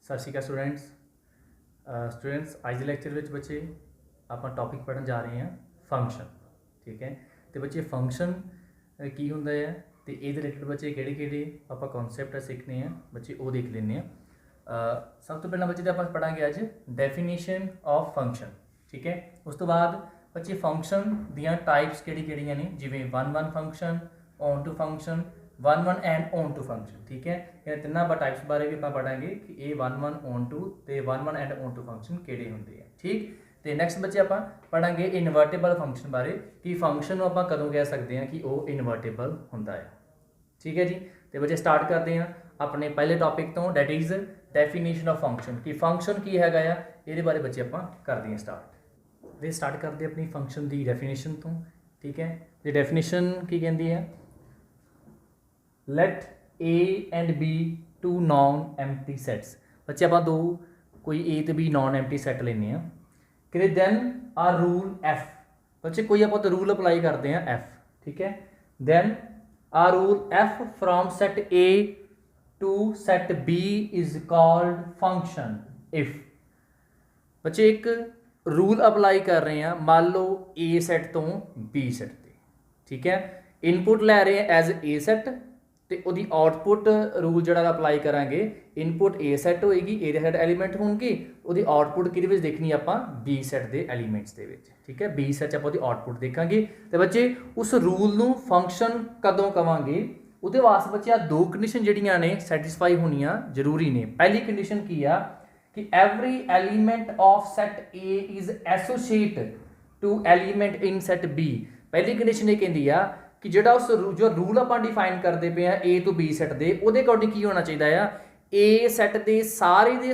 सत श्री अकाल स्टूडेंट्स अज के लैक्चर में बच्चे आप टॉपिक पढ़न जा रहे हैं फंक्शन। ठीक है, तो बच्चे फंक्शन की होंदा है तो ये रिलेटेड बच्चे किहड़े आप कॉन्सैप्ट सीखने हैं बच्चे वो देख लेने। सब तो पहला बच्चे तो आप पढ़ांगे अज डेफिनेशन ऑफ फंक्शन। ठीक है, उस तो बाद बच्चे फंक्शन दियां टाइप्स किहड़ियां ने, जिवें one one function, onto function, one one and onto function. ठीक है, इन तिना टाइप्स बारे भी आप पढ़ांगे कि ये वन वन ऑन टू तो one one and onto function किहड़े होंदे हैं। ठीक, तो नैक्सट बच्चे आप पढ़ांगे इनवर्टेबल फंक्शन बारे कि फंक्शन आप कदों कह सकते हैं कि वह इनवर्टेबल होंदा है। ठीक है जी, तो बच्चे स्टार्ट करते हैं अपने पहले टॉपिक तो, that is definition of function कि फंक्शन की हैगा आ, ये बारे बच्चे आप करते हैं स्टार्ट। तो स्टार्ट करते अपनी फंक्शन की डेफिनेशन तो। ठीक है, तो डेफिनेशन की कहती है, let A and B two non empty sets. बच्चे आप दो कोई ए तो बी नॉन एम्प्टी सैट लेने हैं कि दैन आ रूल एफ। बच्चे कोई आप रूल अप्लाई करते हैं एफ। ठीक है, then a rule F from set A to set B is called function if. बच्चे एक रूल अप्लाई कर रहे हैं, मान लो ए सैट तो बी सैट पे। ठीक है, इनपुट लै रहे हैं एज ए सैट तो वो आउटपुट रूल जो अप्लाई करांगे, इनपुट ए सैट होएगी, ए सैट एलीमेंट होंगे, वो आउटपुट कि देखनी आप बी सैट के एलीमेंट्स के। ठीक है, बी सैट आप आउटपुट देखा। तो बच्चे उस रूल नू फंक्शन कदों कवांगे, वो वास्ते बच्चे आ दो कंडीशन जिहड़ियां ने सैटिस्फाई होनियां जरूरी ने। पहली कंडीशन की आ कि every element of set A is associate to element in set B. पहली कंडीशन ये कहती है कि जो उस जो रूल आप डिफाइन करते पे हैं ए टू बी सैट दे, उहदे अकॉर्डिंग की होना चाहिए आ, ए सैट के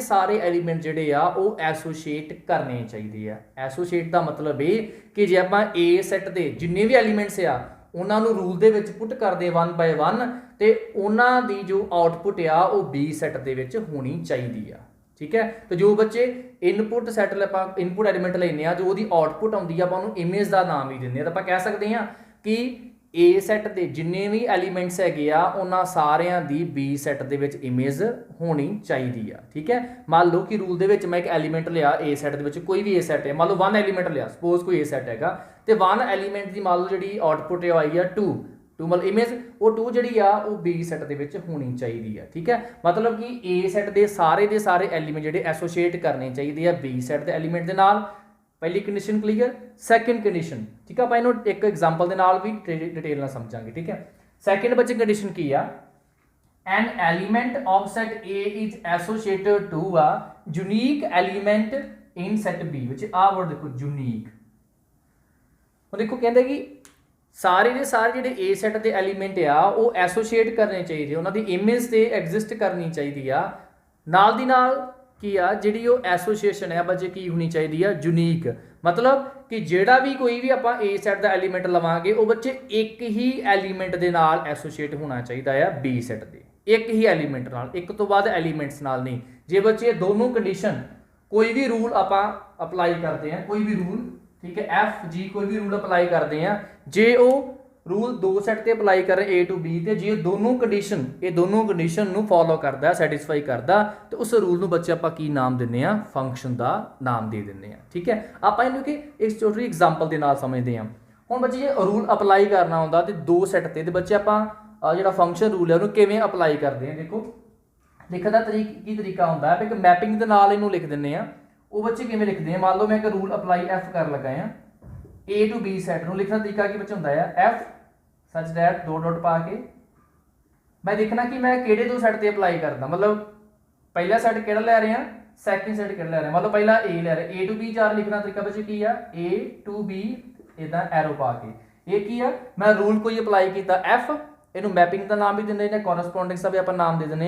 सारे एलीमेंट जोड़े आ वो एसोसीएट करने चाहिए। एसोसीएट का मतलब ये कि जे आप ए सैट के जिन्ने भी एलीमेंट्स आ उन्होंने रूल दे विच पुट करते वन बाय वन, तो उन्हों की जो आउटपुट आ वो बी सैट के होनी चाहिए। ठीक है, तो जो बच्चे इनपुट सैट इनपुट एलीमेंट लेने जो वो आउटपुट आती है आप इमेज का नाम ही देंगे। तो आप कह सकते हैं कि ए सैट के जिन्ने भी एलीमेंट्स है उन्होंने सारिया की बी सैट के इमेज होनी चाहिए। ठीक है, मान लो कि रूल के मैं एक एलीमेंट लिया ए सैट के, कोई भी ए सैट है, मान लो वन एलीमेंट लिया, सपोज कोई ए सैट है तो वन एलीमेंट की मान लो जी आउटपुट आई है टू मतलब इमेज, वो टू जी वो बी सैट के होनी चाहिए। ठीक है, मतलब कि ए सैट के सारे एलीमेंट जोड़े एसोसीएट करने चाहिए बी सैट के एलीमेंट के नाल। पहली कंडीशन क्लीयर। सैकेंड कंडीशन, ठीक है, आप इन्हों एक एग्जाम्पल के नाल भी डिटेल समझांगे। ठीक है, सैकेंड बच्चे कंडीशन की आ, an element of set A is associated to a unique element in set B. बच्चे आ वर्ड देखो यूनीक। देखो कहते कि सारे के सारे जो ए सैट के एलीमेंट आ वो एसोसीएट करने चाहिए, उन्होंने इमेज से एग्जिस्ट करनी चाहिए। नाल दी नाल की आ जी एसोसीएशन है बच्चे की होनी चाहिए यूनीक, मतलब कि जेड़ा भी कोई भी आप ए सैट का एलीमेंट लवांगे वो बच्चे एक ही एलीमेंट के नाल एसोसीएट होना चाहिए बी सैट के, एक ही एलीमेंट नाल, एक तो बाद एलीमेंट्स नाल नहीं। जे बच्चे दोनों कंडीशन कोई भी रूल आप अप्लाई करते हैं, कोई भी रूल, ठीक है, एफ जी कोई भी रूल अप्लाई करते हैं, जे वो रूल दो सैट ते अप्लाई कर रहे ए टू बी, तो जे दोनों कंडीशन फॉलो करता सैटिस्फाई करता तो उस रूल बच्चे आप की नाम देने फंक्शन का नाम दे दें। ठीक है, आप इन्हों कि एक छोटी एग्जाम्पल के नाल समझते हैं। हुण बच्चे जो रूल अप्लाई करना होंगे तो दो सैट ते बच्चे आप जो फंक्शन रूल है उन्होंने किवें अप्लाई करते हैं। देखो लिखने का तरीका होंगे, आप एक मैपिंग के नाल इन्हों लिख दें, वो बच्चे किवें लिखते हैं। मान लो मैं एक रूल अप्लाई एफ कर लगा है ए टू बी सैट नूं, लिखना तरीका की बच्चे होंदा है F such that dot dot पा के मैं देखना कि मैं किहड़े दो सैट ते अप्लाई करदा, मतलब पहला सैट किहड़ा लै रहे हैं, सैकेंड सैट किहड़ा लै रहे हैं, मतलब पहला ए लै रहे ए टू बी चार लिखना तरीका बच्चे की है ए टू बी इदा एरो पा के। ये की है मैं रूल कोई अप्लाई किया एफ, इनू मैपिंग का नाम भी देंगे ने, कॉरस्पोंडेंस का भी आप नाम दे दें।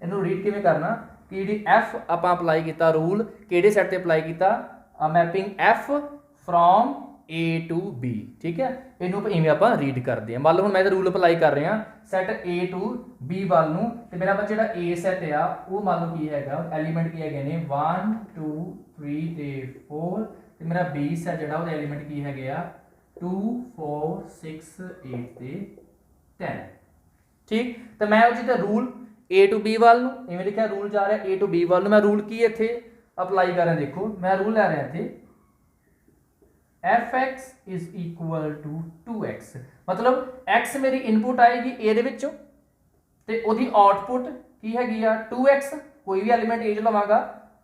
इनू रीड किवें करना कि जी एफ आप अप्लाई किया रूल किहड़े सैट ते अप्लाई किया, mapping F from A to B. ठीक है, इनू इवें आप रीड करते हैं। मान लो मैं रूल अप्लाई कर रहा सैट ए टू बी वाल नूं, ते मेरा बच्चा जो ए सैट आ वो मान लो की है एलीमेंट की है ने 1 2 3 ते 4, ते मेरा बी सैट जो एलीमेंट की है 2 4 6 8 ते 10। ठीक, तो मैं रूल ए टू बी वाल नूं इवें लिखिਆ रूल जा रहा ए टू बी वाल नूं मैं रूल की इत्थे अप्लाई कर रहा देखो मैं रूल लै रहा इत्थे F X is equal to 2x मतलब x मेरी इनपुट आएगी ए दे विचों ते ओदी आउटपुट की हैगी आ 2x कोई भी एलीमेंट ए च लवांगा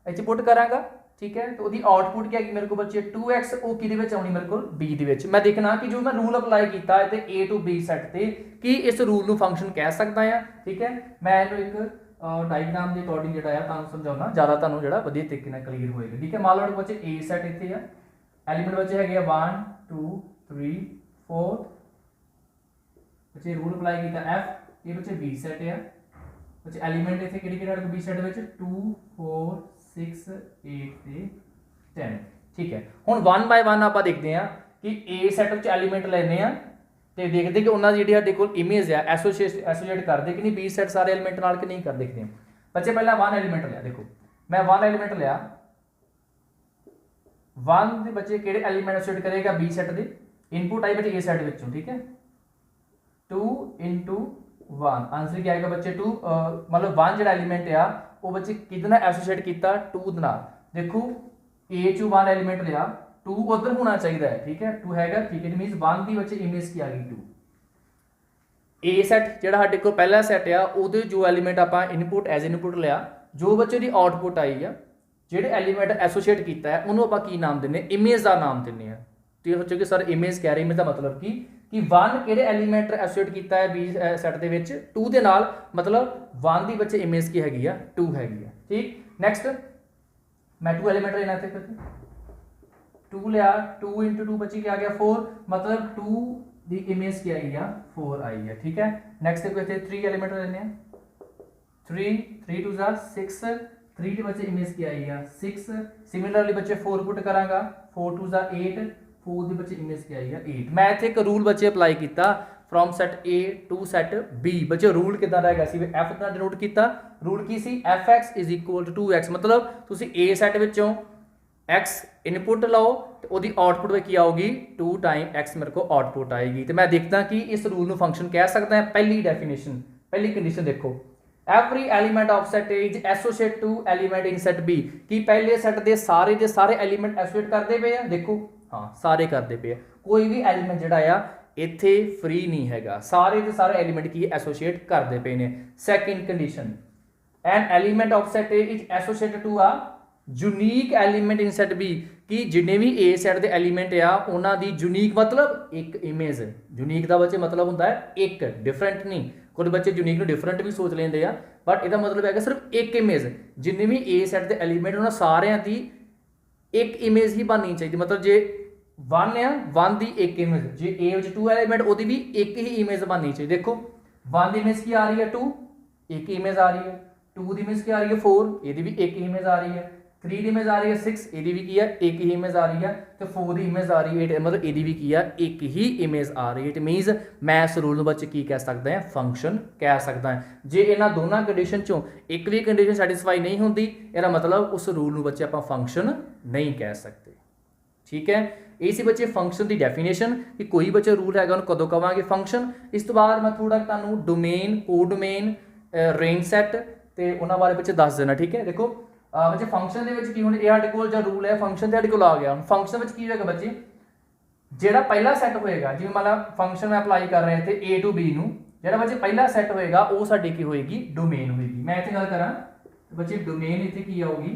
इत्थे पुट करांगा ठीक है तो आउटपुट क्या मेरे को बच्चे 2x वो कि आनी मेरे को b दे मैं देखना कि जो मैं रूल अप्लाई किया है ए टू बी सैट से कि इस रूल नूं फंक्शन कह सकता है ठीक है मैं एक डायग्राम के अकॉर्डिंग जो तुहानूं समझाउणा ज़्यादा तुहानूं जिहड़ा वधिया तरीके नाल क्लीयर होएगा ठीक है मान लो बच्चे ए सैट इत्थे है एलीमेंट बच्चे है 1 2 3 4 बच्चे रूल अप्लाई किया एफ ये बच्चे बी सैट है बच्चे एलीमेंट इत्थे किहड़े बी सैट विच 2 4 6 8 ਤੇ 10 ठीक है हुण 1 बाय 1 ਆਪਾਂ ਦੇਖਦੇ ਹਾਂ ਕਿ A ਸੈਟ ਵਿੱਚ ਐਲੀਮੈਂਟ ਲੈਨੇ ਆ ਤੇ ਦੇਖਦੇ ਕਿ ਉਹਨਾਂ ਦੀ ਜਿਹੜੀ ਸਾਡੇ ਕੋਲ ਇਮੇਜ ਆ ਐਸੋਸੀਏਟ ਕਰਦੇ ਕਿ ਨਹੀਂ B ਸੈਟ ਸਾਰੇ ਐਲੀਮੈਂਟ ਨਾਲ ਕਿ ਨਹੀਂ ਕਰ ਦੇਖਦੇ ਹਾਂ ਬੱਚੇ ਪਹਿਲਾਂ 1 ਐਲੀਮੈਂਟ ਲਿਆ ਦੇਖੋ ਮੈਂ 1 ਐਲੀਮੈਂਟ ਲਿਆ 1 ਦੇ ਬੱਚੇ ਕਿਹੜੇ ਐਲੀਮੈਂਟ ਐਸੋਸੀਏਟ ਕਰੇਗਾ B ਸੈਟ ਦੇ ਇਨਪੁਟ ਆਈ ਬੱਚੇ A ਸੈਟ ਵਿੱਚੋਂ ਠੀਕ ਹੈ 2 1 आंसर क्या आएगा बच्चे 2 मतलब 1 जो एलीमेंट आ वो बच्चे कितना एसोसीएट किया 2 दे नाल देखो ए चू 1 एलीमेंट लिया 2 उधर होना चाहिए है ठीक है 2 हैगा ठीक है इट मींस 1 दी बच्चे इमेज की आ गई 2 ए सैट जेड़ा साडे कोल पहला सैट आ ओदे जो एलीमेंट आपां इनपुट एज इनपुट लिया जो बच्चे दी आउटपुट आई आ जेड़े एलीमेंट एसोसीएट किया है उन्होंने आपां की नाम दिंने इमेज का नाम दिंने आ तो सोचो कि सर इमेज कह रही इमेज का मतलब कि 1 किहड़े एलीमेंट एसोसीएट किया है बी सैट दे विच 2 दे नाल मतलब 1 दी बच्चे इमेज की हैगी आ 2 हैगी आ ठीक नैक्सट मैं 2 एलीमेंट लेना थे 2 लिया 2 × 2 बच्ची क्या आ गया 4 मतलब 2 दी इमेज की आई आ 4 आई है ठीक है नैक्सट देखो इत्थे 3 एलीमेंट लेने 3 2 6 3 दी बच्चे इमेज की आई आ 6 सिमिलरली बच्चे 4 पुट करांगा 4 2 8 4 दी बच्चे इमेज की आई है 8 मैं इत्थे एक रूल बच्चे अप्लाई किया from set A to set B बच्चे रूल किदां दा हैगा सी एफ दा डिनोट किया रूल की सी F X is equal to 2x मतलब तुसी ए सैट विचों x इनपुट लो तो ओदी आउटपुट की आऊगी 2 टाइम x मेरे को आउटपुट आएगी तो मैं देखता कि इस रूल नूं फंक्शन कह सकता है पहली डेफिनेशन पहली कंडीशन देखो every element of set A is associate to element in set B कि पहले सैट दे सारे एलीमेंट एसोसीएट करते पे हैं देखो हाँ सारे करते पे कोई भी एलीमेंट जिहड़ा आ इत्थे फ्री नहीं हैगा सारे के सारे एलीमेंट की एसोसीएट करते पे ने second condition an element of set A is associated to a unique element in set B कि जिन्ने भी ए सैट दे एलीमेंट आ उन्हां दी यूनीक मतलब एक इमेज यूनीक दा बच्चे मतलब हुंदा है एक डिफरेंट नहीं कुछ बच्चे यूनीक नूं डिफरेंट भी सोच लेंदे आ बट इहदा मतलब है सिर्फ एक इमेज जिन्ने भी ए सैट दे एलीमेंट उन्हां सारियां दी एक इमेज ही बननी चाहिए मतलब जे 1 है 1 दी एक इमेज जे ए विच 2 एलीमेंट ओदी भी एक ही इमेज बननी चाहिए देखो 1 दी इमेज की आ रही है 2 एक ही इमेज आ रही है 2 दी इमेज की आ रही है 4 एदी भी एक ही इमेज आ रही है 3 दी इमेज आ रही है 6 एदी भी की है एक ही इमेज आ रही है तो 4 दी इमेज आ रही है 8 मतलब एदी भी की है एक ही इमेज आ रही है इट मीनस मैं इस रूल नूं बच्चे की कह सकदा है फंक्शन कह सकदा है जे इन्हां दोनों कंडीशन चों एक भी कंडीशन सैटिस्फाई नहीं होंदी इहदा मतलब उस रूल नूं बच्चे आपां फंक्शन नहीं कह सकते ठीक है ये सी बच्चे फंक्शन की डेफिनेशन कि कोई बच्चे रूल है उन्होंने कदों कहांगे फंक्शन इस तो बाद मैं थोड़ा तुहानूं डोमेन कोडोमेन रेंज सैट ते उन्हां बारे बच्चे दस देना ठीक है देखो बच्चे फंक्शन दे विच की हुण इह साडे कोल जो रूल है फंक्शन ते साडे कोल आ गया हुण फंक्शन विच की होएगा बच्चे जिहड़ा पहला सैट होएगा जिवें मान ला फंक्शन मैं अप्लाई कर रहा इत्थे ए टू बी नूं जिहड़ा बच्चे पहला सैट होएगा वो साडी की होएगी डोमेन होएगी मैं इत्थे गल करां बच्चे डोमेन इत्थे की आऊगी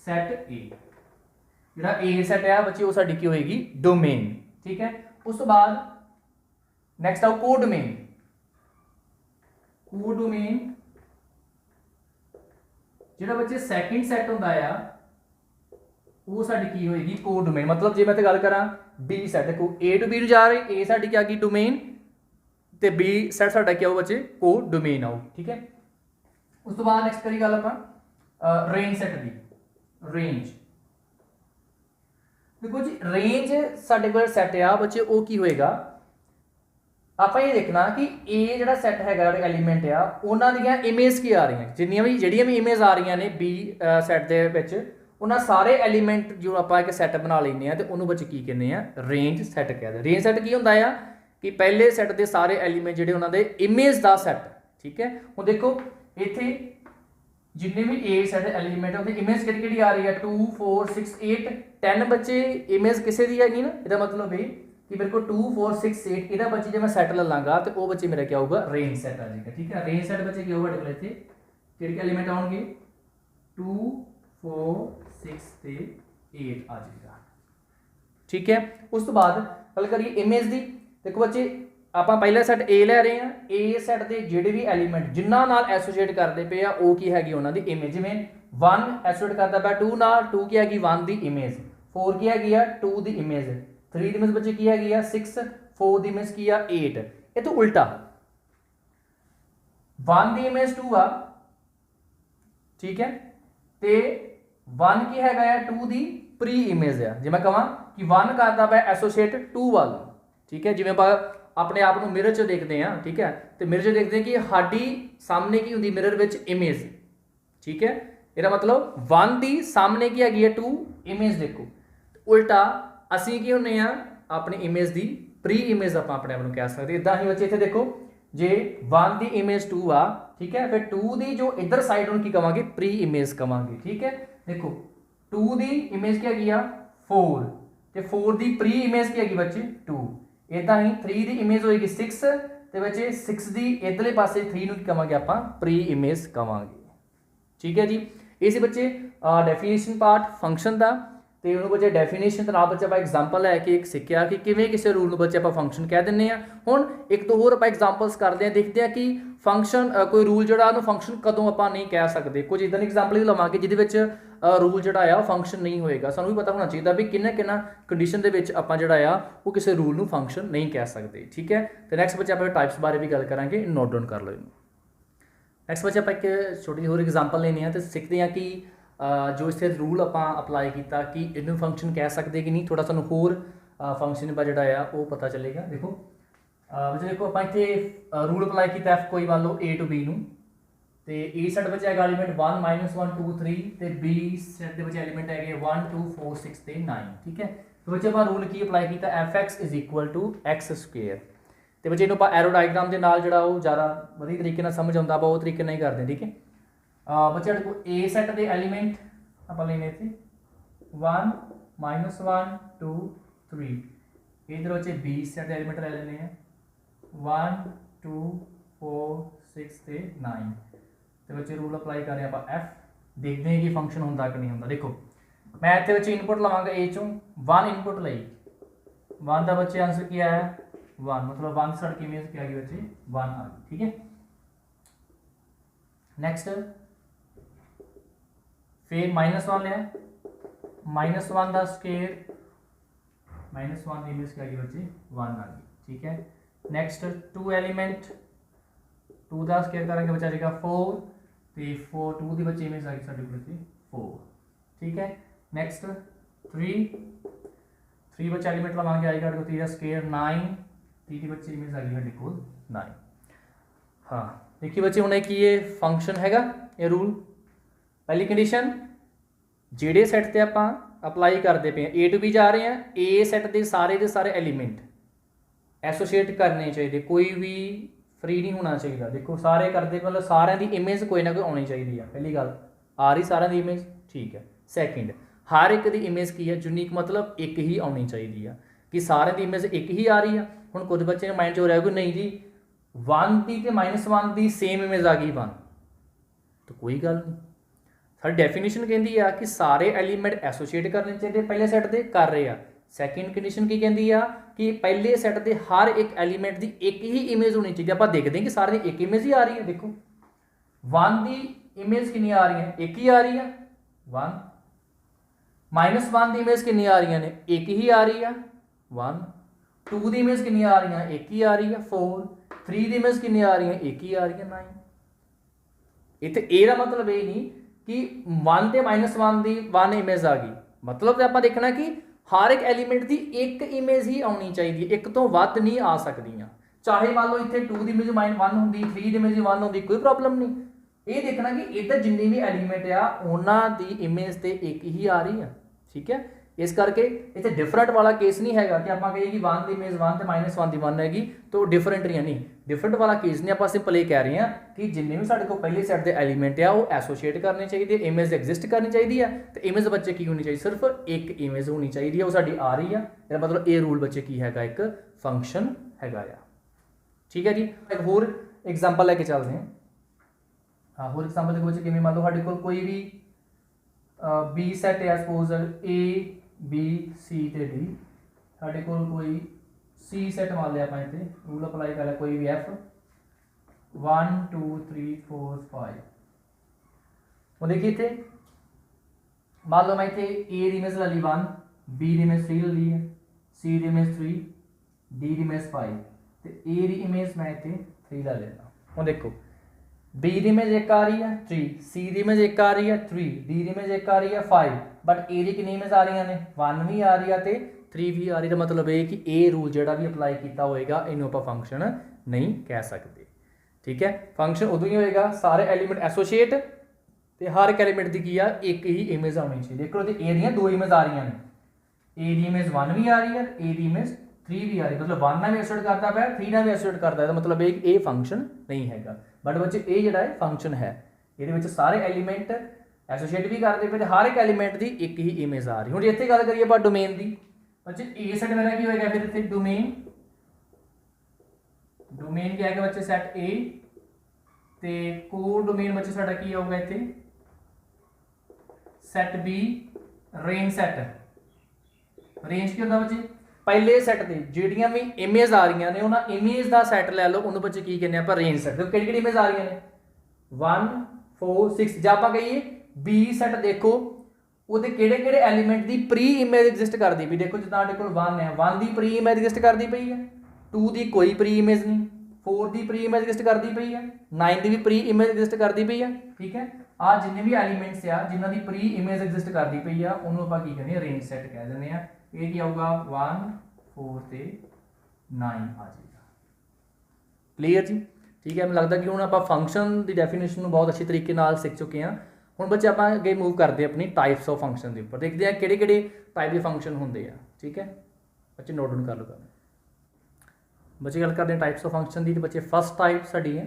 सैट ए जिहड़ा ए सैट है बच्चे वो साडी की होएगी डोमेन ठीक है उस तो बाद नेक्स्ट आओ कोडोमेन जिहड़ा बच्चे सेकंड सैट हुंदा आ वो साडी की होएगी कोडोमेन मतलब जे मैं ते गल करां बी सैट देखो ए टू बी जा रही ए साडी क्या की डोमेन ते बी सैट साडा क्या हो बच्चे कोडोमेन आओ ठीक है उस तो बाद नेक्स्ट करी गल आपां रेंज सैट दी रेंज देखो जी रेंज साडे कोल सैट आ बच्चे वो की होएगा आपां ये देखना कि ए जिहड़ा सैट हैगा एलीमेंट आ उन्हां दियां इमेज की आ रही जिहड़ियां भी इमेज आ रही ने बी सैट दे विच उन्हां सारे एलीमेंट जो आपां एक सैट बना लैंदे आ ते उहनूं बच्चे की कहने आ रेंज सैट कहते रेंज सैट की हुंदा आ कि पहले सैट दे सारे एलीमेंट जिहड़े उन्हां दे इमेज दा सैट ठीक है। हुण देखो इत्थे जिन्ने भी ए सैट एलिमेंट है इमेज किहड़ी आ रही है 2 4 6 8 10 बच्चे इमेज किसी दी हैगी ना, इसका मतलब है कि मेरे को 2 4 6 8 इहदा बच्चे जो मैं सैट ला लांगा तो वो बच्चे मेरा क्या होगा रेंज सैट आ जाएगा। ठीक है, रेंज सैट बच्चे क्या होगा टेबल इत्थे किहड़े एलिमेंट आउणगे 2 4 6 ते 8 आ जाएगा। ठीक है, उस तो बाद गल करिए इमेज दी। देखो बच्चे ਆਪਾਂ ਪਹਿਲਾ ਸੈੱਟ A ਲੈ ਰਹੇ ਹਾਂ, A ਸੈੱਟ ਦੇ ਜਿਹੜੇ ਵੀ ਐਲੀਮੈਂਟ ਜਿਨ੍ਹਾਂ ਨਾਲ ਐਸੋਸੀਏਟ ਕਰਦੇ ਪਏ ਆ ਉਹ ਕੀ ਹੈਗੀ ਉਹਨਾਂ ਦੀ ਇਮੇਜ। ਜਿਵੇਂ 1 ਐਸੋਸੀਏਟ ਕਰਦਾ ਪਿਆ 2 ਨਾਲ, 2 ਕੀ ਹੈਗੀ 1 ਦੀ ਇਮੇਜ, 4 ਕੀ ਹੈਗੀ ਆ 2 ਦੀ ਇਮੇਜ, 3 ਦੀ ਇਮੇਜ ਬੱਚੇ ਕੀ ਹੈਗੀ ਆ 6, 4 ਦੀ ਇਮੇਜ ਕੀ ਆ 8। ਇਹ ਤੋਂ ਉਲਟਾ 1 ਦੀ ਇਮੇਜ 2 ਆ, ਠੀਕ ਹੈ, ਤੇ 1 ਕੀ ਹੈਗਾ ਆ 2 ਦੀ ਪ੍ਰੀ ਇਮੇਜ ਆ। ਜੇ ਮੈਂ ਕਹਾਂ ਕਿ 1 ਕਰਦਾ ਪਿਆ ਐਸੋਸੀਏਟ 2 ਵੱਲ, ਠੀਕ ਹੈ, ਜਿਵੇਂ ਆਪਾਂ अपने आप को मिरर च देखते हैं, ठीक है, तो मिरर च देखते हैं कि साडी सामने की होंगी मिरर विच इमेज, ठीक है, इसका मतलब 1 दी सामने की हैगी है 2 इमेज। देखो उल्टा असी की होने अपनी इमेज दी प्री इमेज आप अपने आप को कह सकते। इदा ही बच्चे इत्थे देखो जे 1 दी इमेज 2 आ, ठीक है, फिर 2 दी जो इधर साइड की कहांगे प्री इमेज कहांगे। ठीक है, देखो 2 दी इमेज की हैगी आ 4 ते 4 दी प्री इमेज की हैगी बच्चे 2। इदा ही 3 की इमेज होएगी 6 ते बच्चे 6 की इधरले पासे 3 नूं कहांगे आपां प्री इमेज कहांगे। ठीक है जी, ये सी बच्चे डेफिनेशन पार्ट फंक्शन का। तो उन्होंने बच्चे डेफिनेशन तो ना बच्चे आप एग्जाम्पल लैके एक सीखिया कि किवें किसी रूल बच्चे आप फंक्शन कह दें। हुण एक तो होर आप एग्जाम्पल्स करते हैं, देखते हैं कि फंक्शन कोई रूल जोड़ा फंक्शन कदों आप नहीं कह सकते। कुछ इदां दी एग्जाम्पल भी लवांगे जिहदे रूल जोड़ा आ फंक्शन नहीं होएगा। सानूं भी पता होना चाहिए भी किन्ना किन्ना कंडीशन दे विच आपां जोड़ा आ वो किसी रूल नूं फंक्शन नहीं कह सकते। ठीक है, तो नैक्सट बच्चे आप टाइप्स बारे भी गल करांगे, नोट डाउन कर लो। नैक्सट बच्चे आप एक छोटी होर एग्जाम्पल लेने हैं तो सीखते हैं कि जो इस रूल आप अप्लाई किया कि इनू फंक्शन कह सकते कि नहीं, थोड़ा सानू होर फंक्शन का जोड़ा आ वो पता चलेगा। देखो बच्चे देखो आप इतने रूल अप्लाई किया एफ कोई मान लो A टू B नूं, तो A सैट बच्चे है एलीमेंट 1 -1 2 3 तो B सैट के बच्चे एलीमेंट है 1 2 4 6 ते 9। ठीक है, तो बच्चे आप रूल की अप्लाई किया f(x) = x²। तो बच्चे इन्हों एरो डायग्राम के नाल जोड़ा वो ज़्यादा वधिया तरीके नाल समझ आता वो तरीके नहीं करते। ठीक है, बच्चे को A सैट के एलीमेंट आप लेने थे 1 -1 2 3, इधर बच्चे B सैट के एलीमेंट ले लेने हैं 1 2 4 6 ते 9। तो बच्चे रूल अप्लाई कर रहे हैं आप F, देखते हैं कि फंक्शन होंदा कि नहीं होंदा। देखो मैं इतने बच्चे इनपुट लवांगा A चों 1 इनपुट लई 1 का बच्चे आंसर क्या है 1, मतलब 1 सड़ की इमेज क्या आ गई बच्चे 1 आ गई। ठीक है, नेक्स्ट फिर -1 लिया -1 का स्केयर -1 की इमेज क्या आ गई बच्चे 1 आ गई। ठीक है, नेक्स्ट 2 एलीमेंट 2 का स्केयर करेंगे बच्चा जाएगा 4 तो 4 2 की बच्चे इमेज आ गई साडी बच्चे 4। ठीक है, नेक्स्ट 3 बच्चे एलीमेंट लवांगे आएगा 3 का स्केयर 9 3 की बच्चे इमेज आ गई साडी कोल 9। हाँ देखिए बच्चे हुण कि ये फंक्शन हैगा ये रूल। पहली कंडीशन जिहड़े सैट ते आपां अप्लाई करते पे A टू B जा रहे हैं, A सैट के सारे एलीमेंट एसोसीएट करने चाहिए, कोई भी फ्री नहीं होना चाहिए। देखो सारे करते मतलब सारे की इमेज कोई ना कोई आनी चाहिए। पहली गल आ रही सारे की इमेज, ठीक है। सैकेंड हर एक की इमेज की है यूनीक, मतलब एक ही आनी चाहिए कि सारे की इमेज एक ही आ रही है। हुण कुछ बच्चे माइंड हो रहा है कि नहीं जी 1 की ते -1 की सेम इमेज आ गई 1, तो कोई गल नहीं। साडी डेफिनेशन कहती है कि सारे एलीमेंट एसोसीएट करने चाहिए पहले सैट के कर रहे हैं। सैकेंड कंडीशन की कहती है कि पहले सैट के हर एक एलीमेंट की एक ही इमेज होनी चाहिए। आप देखते हैं कि सारे की एक इमेज ही आ रही है। देखो 1 की इमेज कितनी आ रही है, एक ही आ रही है 1। -1 की इमेज कितनी आ रही है, एक ही आ रही है 1। 2 की इमेज कितनी आ रही है, एक ही आ रही है 4। 3 की इमेज कितनी आ रही है, एक ही आ रही है 9। इत्थे ए दा मतलब ये नहीं कि 1 ते -1 की 1 इमेज आ गई, मतलब तो आप देखना कि हर एक एलीमेंट की एक इमेज ही आनी चाहिए, एक तो वध नहीं आ सकदियां। चाहे मान लो इतने 2 की इमेज -1 होंगी, 3 की इमेज 1 होंगी, कोई प्रॉब्लम नहीं। ये देखना कि इधर जिन्नी भी एलीमेंट आ उन्हों की इमेज तो एक ही आ रही है। ठीक है, इस करके इतने डिफरेंट वाला केस नहीं हैगा कि आप कहिए कि 1 की इमेज 1 तो -1 की 1 हैगी तो डिफरेंट नहीं डिफरेंट वाला केस नहीं, आप सिंपल ये कह रहे हैं कि जिन्ने भी साढ़े को पहले सैट के एलीमेंट आ वो एसोसीएट करने चाहिए, इमेज एग्जिस्ट करनी चाहिए है तो इमेज बच्चे की होनी चाहिए, सिर्फ एक इमेज होनी चाहिए, वो साड़ी आ रही है, इसका मतलब ये रूल बच्चे की हैगा एक फंक्शन हैगा आ। ठीक है जी, एक होर एग्जाम्पल लैके चलते हैं। हाँ, होर एग्जाम्पल देखो बच्चे किमें मान लो साढ़े को कोई भी बी सैट है, सपोज ए बी सी ते डी, साढ़े को कोई सी सैट मान लिया आप इतने रूल अप्लाई कर लिया, कोई भी एफ 1 2 3 4 5। वो देखिए इतने मान लो मैं इतने ए दी इमेज ला ली 1, बी दी इमेज 3 ली है, सी दी इमेज 3, डी दी इमेज 5 तो ए दी इमेज मैं इतने 3 ला लेना। हूँ देखो बी दी इमेज एक आ रही है 3, सी दी इमेज एक आ रही है 3, डी दी इमेज एक आ रही है 5, बट ए दी कितनी इमेज आ रही ने 1 भी आ रही है तो 3 भी आ रही है, मतलब ये कि ए रूल जो भी अप्लाई किया होएगा इनू आप फंक्शन नहीं कह सकते। ठीक है, फंक्शन उदों ही होएगा सारे एलीमेंट एसोसीएट तो हर एक एलीमेंट की आ एक ही इमेज आनी चाहिए। देखो ए दी 2 इमेज आ रही ने, ए दी इमेज 1 भी आ रही है, ए दी इमेज 3 भी आ रही है, मतलब 1 ना भी एसोसिएट करता पाया 3 ना भी एसोसिएट करता है, मतलब एक ए फंक्शन नहीं हैगा, बट बच्चे ए जिहड़ा है फंक्शन है, ये सारे एलीमेंट एसोसिएट भी करते पे, हर एक एलीमेंट की एक ही इमेज आ रही। हुण इत्थे गल करिए आप डोमेन की, बच्चे ए सैट मेरा की होएगा फिर इत्थे डोमेन, डोमेन क्या है बच्चे सैट ए ते को डोमेन बच्चे साडा की होगा इत्थे set B, range set, range की होंदा बच्चे पहले सैट के जिहड़ियां भी इमेज आ रही ने उन्हां इमेज का सैट लै लो, उन्होंने बच्चे की कहने आप रेंज सैट। देखो किहड़ी इमेज आ रही ने 1 4 6, जब आप कहिए बी सैट देखो वो किहड़े एलीमेंट की प्री इमेज एग्जिस्ट करती पई, देखो जिद्दां साडे कोल 1 है 1 की प्री इमेज एग्जिस्ट करती पई है, 2 की कोई प्री इमेज नहीं, 4 की प्री इमेज एग्जिस्ट करती पई है, 9 की भी प्री इमेज एग्जिस्ट करती पई है। ठीक है, आ जिन्ने भी एलीमेंट्स आ जिन्हां दी प्री इमेज एग्जिस्ट करती पई है उन्होंने आपां की कहने रेंज सैट कह दिंदे आ। ये क्या होगा 1 4 ते 9 आ जाएगा। क्लीयर जी, ठीक है, मैं लगता कि हुण आपां फंक्शन की डेफिनेशन बहुत अच्छी तरीके नाल सीख चुके हैं। हुण बच्चे आपां अगे मूव करते हैं अपनी टाइप्स ऑफ फंक्शन के उपर, देखते हैं किहड़े टाइप के फंक्शन होंदे आ। ठीक है बच्चे नोट डाउन कर लो। बच्चे गल करते हैं टाइप्स ऑफ फंक्शन की, बच्चे फर्स्ट टाइप साडी है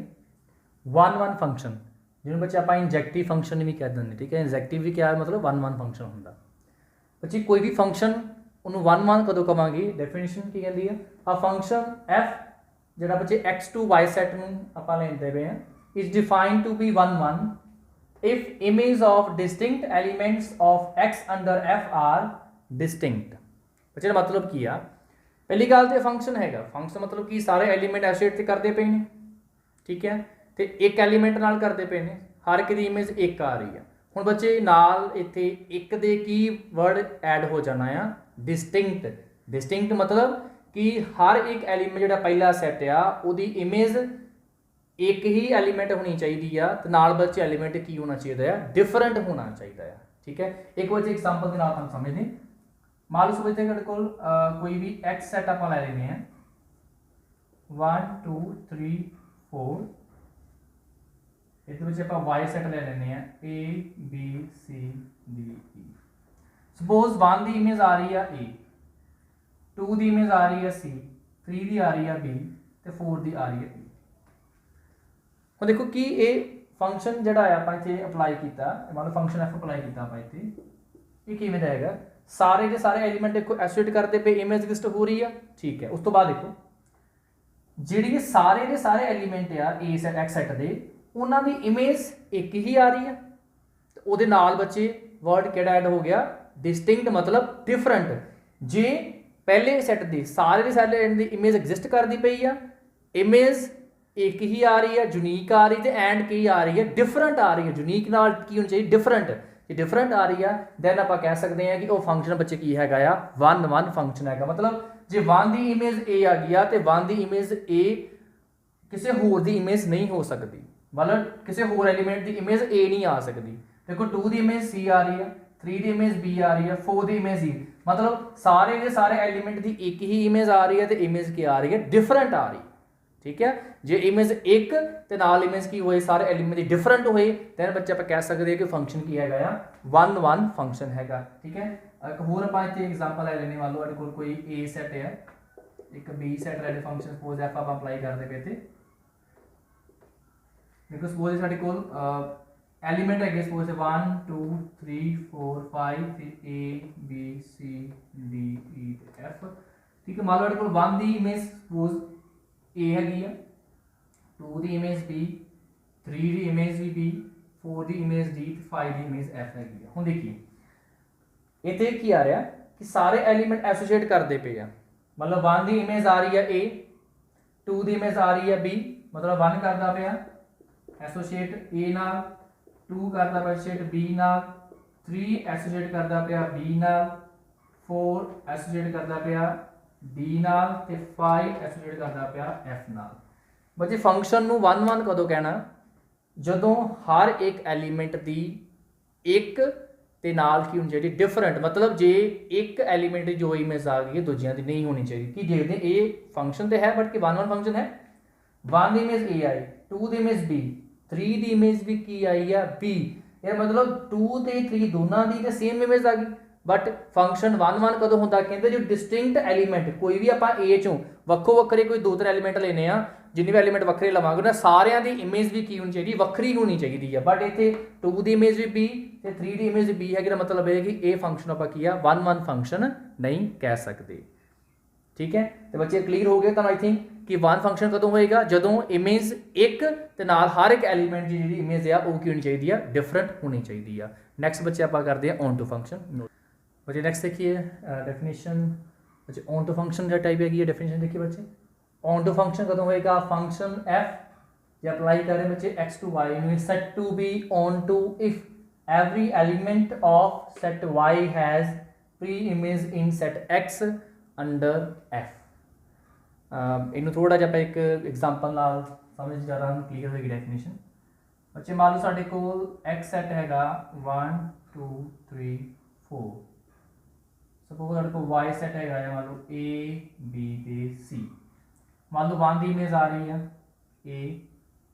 1-1 फंक्शन, जिन्होंने बच्चे आप इंजैक्टिव फंक्शन भी कह देंगे। ठीक है, इंजैक्टिव भी क्या है मतलब 1-1 फंक्शन होंदा। बच्चे कोई भी फंक्शन उन्होंने 1-1 कदों कवांगे, डेफिनेशन की कहती है आ फंक्शन एफ जिहड़ा बच्चे x2 y सैट नूं आपां लैंदे पे हैं is defined to be 1-1 if image of distinct elements of x under f are distinct. बच्चे मतलब की आ पहली गल तो फंक्शन हैगा, फंक्शन मतलब कि सारे एलीमेंट एसोसिएट करते पे ने। ठीक है, तो एक एलीमेंट नाल करते पे ने, हर एक दी इमेज एक आ रही है। हुण बच्चे नाल इत्थे एक दे की वर्ड ऐड हो जाना आ डिस्टिंक्ट। डिस्टिंक्ट मतलब कि हर एक एलीमेंट जिहड़ा पहला सैट आ उहदी इमेज एक ही एलीमेंट होनी चाहिए आ, तो नाल बच्चे एलीमेंट की होना चाहिए आ डिफरेंट होना चाहिए आ। ठीक है, एक बच्चे एग्जांपल के नाल तुहानूं समझने मान लो समझते हैं कोल कोई भी एक्स सैट आप लै लेने हैं 1 2 3 4, इस आप वाई सैट ले लेने हैं A B C D E. Suppose 1 की इमेज आ रही है ए, 2 की इमेज आ रही है सी, 3 की आ रही है बी तो 4 की आ रही है ई। हम देखो कि ये फंक्शन जोड़ा आप इतने अप्लाई किया, मान लो फंक्शन एफ अप्लाई किया आप इतने, ये किवें दा हैगा सारे के सारे एलीमेंट देखो एसोसिएट करते पे इमेज एग्जिस्ट हो रही है। ठीक है, उस तो बाद देखो जिहड़े सारे के सारे एलीमेंट आ ए सैट एक्स सैट दे उन्हां दी इमेज एक ही आ रही है, तो उहदे नाल बच्चे वर्ड किहड़ा ऐड हो गया डिस्टिंक्ट मतलब डिफरेंट। जे पहले सैट दी सारे के सारे दी इमेज एग्जिस्ट करती पई आ, इमेज एक ही आ रही है, यूनीक आ रही है, एंड की आ रही है डिफरेंट आ रही है। यूनीक नाल की होनी चाहिए डिफरेंट, जे डिफरेंट आ रही है दैन आप कह सकते हैं कि वह फंक्शन बच्चे की हैगा आ 1-1 फंक्शन हैगा। मतलब जे 1 की इमेज ए आ गया तो 1 की इमेज ए किसी होर की इमेज नहीं हो सकती, मतलब किसी होर एलीमेंट की इमेज ए नहीं आ सकती। देखो 2 की इमेज सी आ रही है, 3 की इमेज बी आ रही है, 4 की इमेज ई, मतलब सारे के सारे एलीमेंट की एक ही इमेज आ रही है तो इमेज क्या आ रही है डिफरेंट आ रही है। ठीक है, जे इमेज एक ते नाल इमेज की होए सारे एलीमेंट दी डिफरेंट होए दैन बच्चे आप कह सकते हैं कि फंक्शन की हैगा 1-1 फंक्शन हैगा। ठीक है, एक होर आप इतने एग्जाम्पल ले लेने, मान लो साढ़े कोई ए सैट है, एक बी सैट रैले फंक्शन सपोज एफ आप अप्लाई करते पे थे, देखो सपोज साढ़े को एलिमेंट है सपोज 1 2 3 4 5 फिर A B C D E F, ठीक है। मान लो साढ़े को 1 की इमेज सपोज ए हैगी है, 2 की इमेज बी, 3 की इमेज भी बी, 4 की इमेज डी, 5 की इमेज एफ हैगी है। हुण देखिए इतने की आ रहा कि सारे एलीमेंट एसोसीएट करते पे आ, मतलब 1 की इमेज आ रही है ए, 2 की इमेज आ रही है बी, मतलब 1 करता पे एसोसीएट ए नाल, 2 करता पे एसोसीएट बी नाल, 3 एसोसीएट करता पे बी नाल, 4 एसोसीएट करता पे डी नाल ते 5 एसोसीएट करता पे एफ नाल। बच्चे फंक्शन नू 1 1 कदों कहना, जदों हर एक एलीमेंट की एक ते नाल की होनी चाहिए डिफरेंट, मतलब जे एक एलीमेंट की जो इमेज आ गई है दूजिया की नहीं होनी चाहिए। कि देखते ए फंक्शन तो है बट कि 1 1 फंक्शन है, 1 की इमेज ए आई, 2 की इमेज बी, 3 की इमेज भी की आई है बी, यार मतलब 2 ते 3 दोनों की तो सेम इमेज आ गई। बट फंक्शन 1 1 कदों होंदा, कहते जो डिस्टिंक्ट एलीमेंट कोई भी आप ए चों वक्खो वक्खरे कोई 2 3 एलीमेंट लेने आ, जिन्ने भी एलीमेंट वक्खरे लवांगे ना सारिਆਂ ਦੀ इमेज भी की होनी चाहिए, वक्री होनी चाहिए है। बट इतने 2 की इमेज भी बी ਤੇ 3 ਦੀ ਇਮੇਜ b है, मतलब है कि ये फंक्शन ਆਪਾਂ ਕੀ ਆ 1 1 फंक्शन नहीं कह सकते, ठीक है। तो बच्चे क्लीयर हो गए तो आई थिंक कि 1 फंक्शन कदों होएगा, जदों इमेज एक ते नाल हर एक एलीमेंट की जी इमेज आ वो की होनी चाहिए, डिफरेंट होनी चाहिए। नैक्सट बच्चे आप करते हैं ऑन टू फंक्शन। बच्चे नैक्सट देखिए डेफिनेशन, बच्चे ऑन टू फंक्शन जो टाइप है डेफिनेशन देखिए बच्चे, ऑन टू फंक्शन कदों होएगा, फंक्शन एफ जे अप्लाई करें बच्चे X to Y set to B onto if every element of set y has pre-image in set x under f। इन्हों थोड़ा जिहा एक एग्जाम्पल नाल समझ ज़्यादा क्लीयर होगी डेफिनेशन। बच्चे मान लो साढ़े को x सेट हैगा 1 2 3 4, सपोज साढ़े को y सेट हैगा मान लो a b ते c, मान लो 1 की इमेज आ रही है a,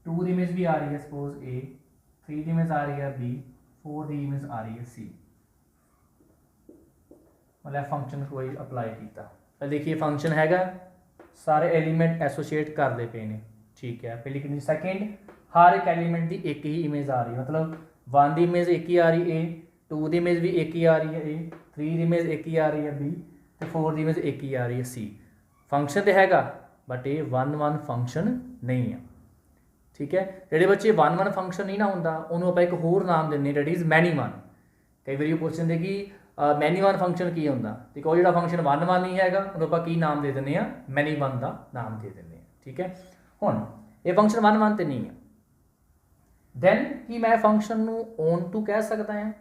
2 की इमेज भी आ रही है सपोज a, 3 की इमेज आ रही है b, 4 की इमेज आ रही है सी, मतलब फंक्शन कोई अप्लाई किया। देखिए फंक्शन हैगा सारे एलीमेंट एसोसीएट करते पे ने, ठीक है। पहली कंडीशन, सेकंड हर एक एलीमेंट की एक ही इमेज आ रही है, मतलब 1 की इमेज एक ही आ रही है, 2 की इमेज भी एक ही आ रही है ए, 3 की इमेज एक ही आ रही है बी, तो 4 की इमेज एक ही आ रही है सी। फंक्शन तो हैगा बट ये 1 1 फंक्शन नहीं है, ठीक है। ਜਿਹੜੇ ਬੱਚੇ 1 1 फंक्शन नहीं ना ਹੁੰਦਾ ਉਹਨੂੰ ਆਪਾਂ ਇੱਕ ਹੋਰ ਨਾਮ ਦਿੰਦੇ ਡੈਟ ਇਜ਼ ਮੈਨੀ 1। ਕਈ ਵਾਰੀ ਉਹ ਪੁੱਛ ਦਿੰਦੇ ਕਿ ਮੈਨੀ 1 ਫੰਕਸ਼ਨ ਕੀ ਹੁੰਦਾ, ਤੇ ਕੋਈ ਜਿਹੜਾ ਫੰਕਸ਼ਨ 1 1 ਨਹੀਂ ਹੈਗਾ ਉਹਨੂੰ ਆਪਾਂ ਕੀ ਨਾਮ ਦੇ ਦਿੰਦੇ ਆ, ਮੈਨੀ 1 ਦਾ ਨਾਮ ਦੇ ਦਿੰਦੇ ਆ, ਠੀਕ ਹੈ। ਹੁਣ ਇਹ ਫੰਕਸ਼ਨ 1 1 ਤੇ ਨਹੀਂ ਹੈ, ਦੈਨ ਕੀ ਮੈਂ ਫੰਕਸ਼ਨ ਨੂੰ ਔਨ ਟੂ ਕਹਿ ਸਕਦਾ ਹਾਂ?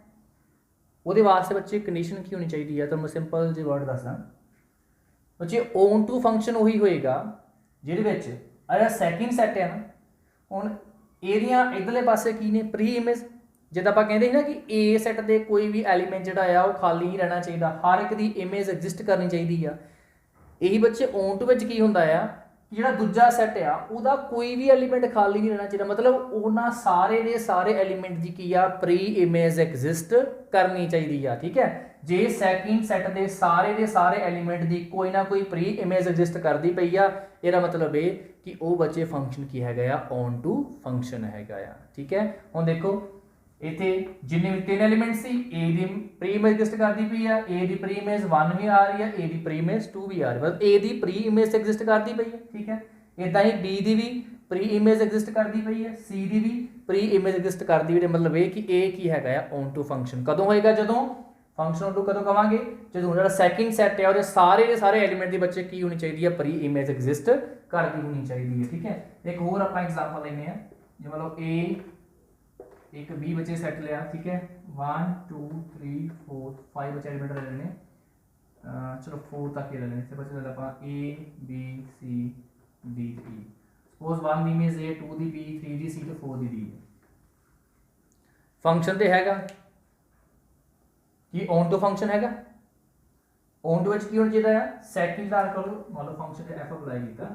ਉਹਦੇ ਵਾਸਤੇ ਬੱਚੇ ਕੰਡੀਸ਼ਨ ਕੀ ਹੋਣੀ ਚਾਹੀਦੀ ਹੈ, ਤੁਹਾਨੂੰ ਮੈਂ ਸਿੰਪਲ ਜਿਹੀ ਵਰਡ ਦੱਸਦਾ ਬੱਚੇ। ਔਨ ਟੂ ਫੰਕਸ਼ਨ ਉਹੀ ਹੋਏਗਾ ਜਿਹਦੇ ਵਿੱਚ ਜਿਹੜਾ ਸੈਕਿੰਡ ਸੈਟ ਹੈ ਨਾ, ਹੁਣ ਇਹਦੀਆਂ ਇਧਰਲੇ ਪਾਸੇ ਕੀ ਨੇ ਪ੍ਰੀ ਇਮੇਜ, ਜਿੱਦਾਂ ਆਪਾਂ ਕਹਿੰਦੇ ਸੀ ਨਾ ਕਿ ਏ ਸੈਟ ਦੇ ਕੋਈ ਵੀ ਐਲੀਮੈਂਟ ਜਿਹੜਾ ਆ ਉਹ ਖਾਲੀ ਨਹੀਂ ਰਹਿਣਾ ਚਾਹੀਦਾ, ਹਰ ਇੱਕ ਦੀ ਇਮੇਜ ਐਗਜ਼ਿਸਟ ਕਰਨੀ ਚਾਹੀਦੀ ਆ। ਇਹੀ ਬੱਚੇ ਔਨ ਟੂ ਵਿੱਚ ਕੀ ਹੁੰਦਾ ਆ ਕਿ ਜਿਹੜਾ ਦੂਜਾ ਸੈਟ ਆ ਉਹਦਾ ਕੋਈ ਵੀ ਐਲੀਮੈਂਟ ਖਾਲੀ ਨਹੀਂ ਰਹਿਣਾ ਚਾਹੀਦਾ, ਮਤਲਬ ਉਹਨਾਂ ਸਾਰੇ ਦੇ ਸਾਰੇ ਐਲੀਮੈਂਟ ਦੀ ਕੀ ਆ ਪ੍ਰੀ ਇਮੇਜ ਐਗਜ਼ਿਸਟ ਕਰਨੀ ਚਾਹੀਦੀ ਆ, ਠੀਕ ਹੈ। ਜੇ ਸੈਕਿੰਡ ਸੈਟ ਦੇ ਸਾਰੇ ਐਲੀਮੈਂਟ ਦੀ ਕੋਈ ਨਾ ਕੋਈ ਪ੍ਰੀ ਇਮੇਜ ਐਗਜ਼ਿਸਟ ਕਰਦੀ ਪਈ ਆ, ਇਹਦਾ मतलब ਇਹ ਕਿ ਉਹ ਬੱਚੇ ਫੰਕਸ਼ਨ ਕੀ ਹੈਗਾ ਆ ਔਨ ਟੂ ਫੰਕਸ਼ਨ ਹੈਗਾ ਆ, ਠੀਕ ਹੈ। ਹੁਣ ਦੇਖੋ ਇੱਥੇ ਜਿੰਨੇ ਵੀ 3 element C a the preimage exist ਕਰਦੀ ਪਈ ਆ, a ਦੀ ਪ੍ਰੀ ਇਮੇਜ 1 ਵੀ ਆ ਰਹੀ ਹੈ, a ਦੀ ਪ੍ਰੀ ਇਮੇਜ 2 ਵੀ ਆ ਰਹੀ ਹੈ, ਮਤਲਬ a the preimage exist ਕਰਦੀ ਪਈ ਹੈ, ਠੀਕ ਹੈ। ਇਦਾਂ ਹੀ b ਦੀ ਵੀ ਪ੍ਰੀ ਇਮੇਜ ਐਗਜ਼ਿਸਟ ਕਰਦੀ ਪਈ ਹੈ, c ਦੀ ਵੀ ਪ੍ਰੀ ਇਮੇਜ ਐਗਜ਼ਿਸਟ ਕਰਦੀ ਪਈ ਹੈ, मतलब ਇਹ ਕਿ ਇਹ ਕੀ ਹੈਗਾ ਆ ਔਨ ਟੂ ਫੰਕਸ਼ਨ ਕਦੋਂ ਹੋਏਗਾ, ਜਦੋਂ फंक्शन ऑन टू कदों कहांगे जो जो सैकिंड सैट है और सारे एलीमेंट के बच्चे की होनी चाहिए प्री इमेज एग्जिस्ट करती होनी चाहिए, ठीक है। एक होर आप एग्जाम्पल लेने हैं जो मतलब ए एक बी बच्चे सैट लिया, ठीक है। 1 2 3 4 5 बच्चे एलीमेंट ले लेने, चलो 4 तक ही ले लेने, बच्चे ले आप A B C D E, suppose 1 की इमेज ए, 2 की बी, 3 की सी तो 4 की डी। फंक्शन तो हैगा कि ऑन टू फंक्शन हैगा, ऑन टू की होना चाहिए सैकिंड का करो, मतलब फंक्शन एफ अप्लाई किया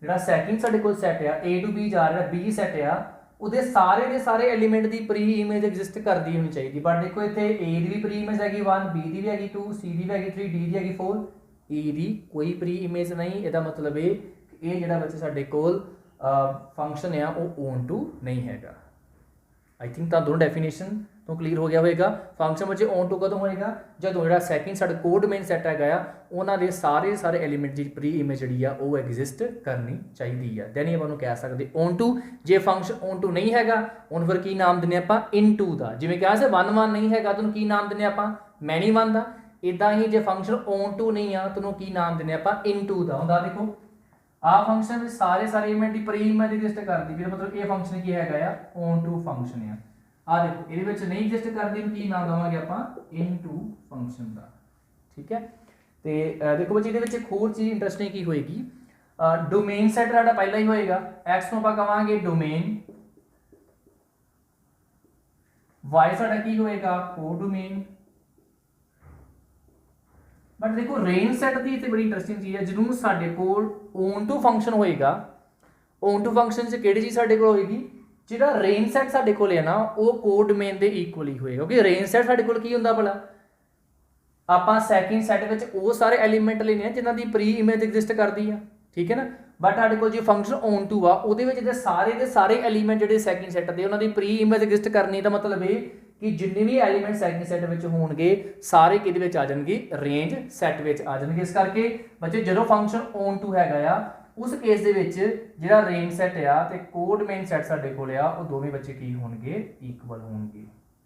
जो सैकिंड साढ़े को सैट आ ए टू बी जा रहा बी सैट आ ਉਹਦੇ ਸਾਰੇ ਦੇ ਸਾਰੇ ਐਲੀਮੈਂਟ ਦੀ ਪ੍ਰੀ ਇਮੇਜ ਐਗਜ਼ਿਸਟ ਕਰਦੀ ਹੋਣੀ ਚਾਹੀਦੀ। ਬਟ ਦੇਖੋ ਇੱਥੇ A ਦੀ ਵੀ ਪ੍ਰੀ ਇਮੇਜ ਹੈਗੀ 1, B ਦੀ ਵੀ ਹੈਗੀ 2, C ਦੀ ਵੀ ਹੈਗੀ 3, D ਦੀ ਹੈਗੀ 4, E ਦੀ ਕੋਈ ਪ੍ਰੀ ਇਮੇਜ ਨਹੀਂ। ਇਹਦਾ ਮਤਲਬ ਇਹ ਜਿਹੜਾ ਬੱਚੇ ਸਾਡੇ ਕੋਲ ਫੰਕਸ਼ਨ ਆ ਉਹ ਓਨ ਟੂ ਨਹੀਂ ਹੈਗਾ। आई थिंक तो दोनों डेफिनेशन तो क्लीयर हो गया होगा। फंक्शन बच्चे ऑन टू कदों होएगा जो जो सैकेंड साडा कोड मेन सैट है उन्होंने सारे सारे एलीमेंट की प्री इमेज जी वो एग्जिस्ट करनी चाहिए है। दैन आप कह सकते ऑन टू। जे फंक्शन ऑन टू नहीं है उन फिर की नाम देने आप इन टू का। जिमें कहा से 1 1 नहीं है तो की नाम देने आप मैनी 1 का। इदा ही जो फंक्शन ऑन टू नहीं आ तो की नाम देने आप इन टू का होंगे। देखो आ फंक्शन सारे सारे एलिमेंट की प्री इमेज एग्जिस्ट करती है मतलब ये फंक्शन की है ऑन टू फंक्शन है। आ देखो ये नहीं एग्जिस्ट करती की नाम देवांगे आप इन टू फंक्शन का। ठीक है तो देखो बच्चे ये एक होर चीज़ इंटरेस्टिंग की होएगी डोमेन सैट साडा पहला ही होएगा। एक्स को आप कहांगे डोमेन, वाई साडा की होएगा कोडोमेन। बट देखो रेंज सैट की इतनी बड़ी इंटरेस्टिंग चीज़ है जरूर साडे कोल ओन टू फंक्शन होएगा। ओन टू फंक्शन च किहड़ी चीज़ साडे कोल होएगी जिहड़ा रेंज सैट साडे कोल है ना वो कोडोमेन दे इक्वल ही होएगा। क्योंकि रेंज सैट साडे कोल की हुंदा भला आपां सैकेंड सैट विच वो सारे एलीमेंट लेने हैं जिन्हां दी प्री इमेज एग्जिस्ट करदी है। ठीक है ना। बट साडे कोल जो फंक्शन ऑन टू आ उहदे विच दे सारे एलीमेंट जिहड़े सैकेंड सैट दे उन्हां दी प्री इमेज एग्जिस्ट करनी दा मतलब ये कि जिन्ने भी एलीमेंट सैकेंड सैट विच होणगे सारे किहदे विच आ जाणगे रेंज सैट विच आ जाणगे। इस करके बच्चे जो फंक्शन ऑन टू हैगा उस केस दे विच जिहड़ा रेंज सैट आ ते कोडोमेन सैट साडे कोल आ वो दोवें बच्चे की होणगे इक्वल होणगे।